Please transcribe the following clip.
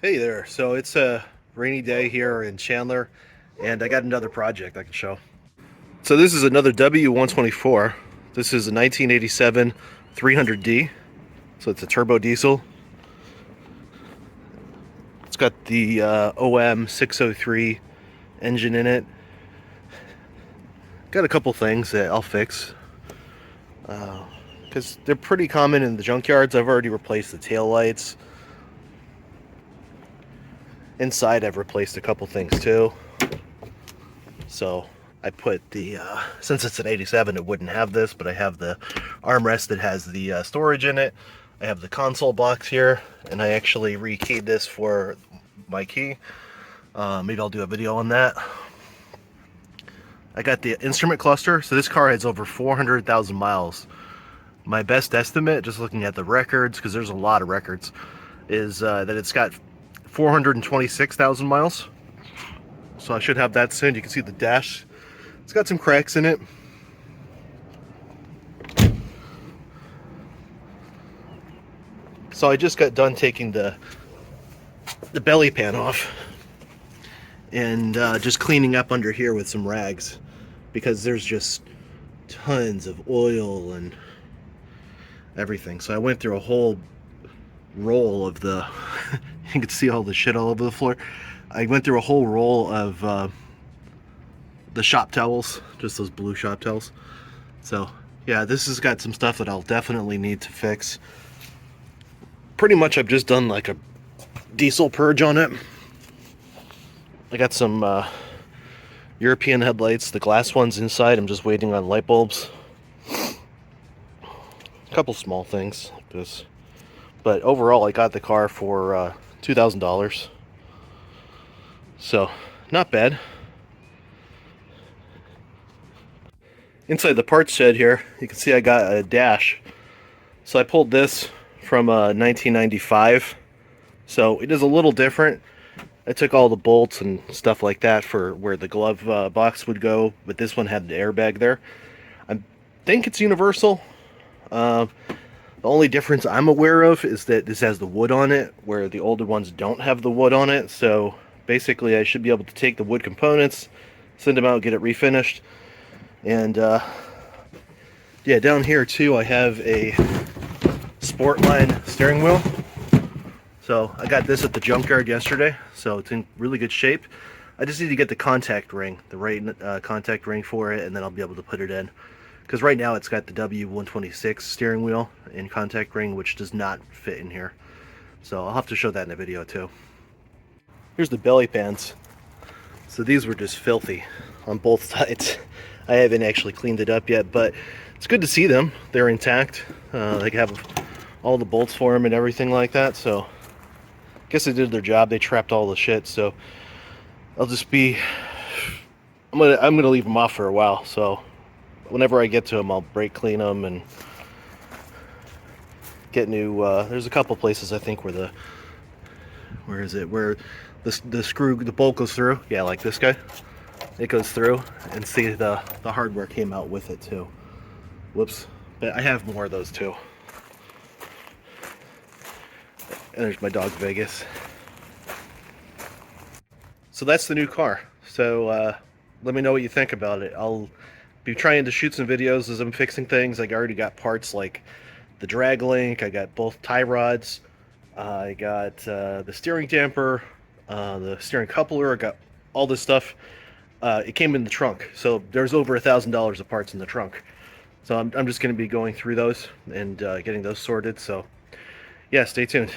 Hey there. So it's a rainy day here in Chandler, and I got another project I can show. So this is another W124. This is a 1987 300D. So it's a turbo diesel. It's got the OM 603 engine in it. Got a couple things that I'll fix because they're pretty common in the junkyards. I've already replaced the tail lights. Inside I've replaced a couple things too. So I put the, since it's an 87, it wouldn't have this, but I have the armrest that has the storage in it. I have the console box here, and I actually rekeyed this for my key. Maybe I'll do a video on that. I got the instrument cluster. So this car has over 400,000 miles. My best estimate, just looking at the records, because there's a lot of records, is that it's got 426,000 miles. So I should have that soon. You can see the dash. It's got some cracks in it. So I just got done taking the belly pan off and just cleaning up under here with some rags, because there's just tons of oil and everything. So I went through a whole roll of the you can see all the shit all over the floor. I went through a whole roll of the shop towels, just those blue shop towels. So yeah, this has got some stuff that I'll definitely need to fix. Pretty much I've just done like a diesel purge on it. I got some European headlights, the glass ones inside. I'm just waiting on light bulbs. A couple small things like this. But overall I got the car for $2,000. So not bad. Inside the parts shed here, you can see I got a dash. So I pulled this from 1995. So it is a little different. I took all the bolts and stuff like that for where the glove box would go, but this one had the airbag there. I think it's universal. The only difference I'm aware of is that this has the wood on it, where the older ones don't have the wood on it. So basically I should be able to take the wood components, send them out, get it refinished. And yeah, down here too I have a Sportline steering wheel. So I got this at the junkyard yesterday, so it's in really good shape. I just need to get the contact ring, the right contact ring for it, and then I'll be able to put it in. Because right now it's got the W126 steering wheel and contact ring, which does not fit in here. So I'll have to show that in a video too. Here's the belly pans. So these were just filthy on both sides. I haven't actually cleaned it up yet, but it's good to see them. They're intact. They have all the bolts for them and everything like that. So I guess they did their job. They trapped all the shit. So I'll just be, I'm gonna leave them off for a while. So whenever I get to them, I'll brake clean them and get new. There's a couple places I think where the, where is it? Where the screw, the bolt goes through. Yeah, like this guy. It goes through, and see the hardware came out with it too. Whoops. But I have more of those too. And there's my dog Vegas. So that's the new car. So let me know what you think about it. I'll be trying to shoot some videos as I'm fixing things. I already got parts like the drag link. I got both tie rods. I got the steering damper, the steering coupler. I got all this stuff. It came in the trunk, so there's over $1,000 of parts in the trunk. So I'm just going to be going through those and getting those sorted. So yeah, stay tuned.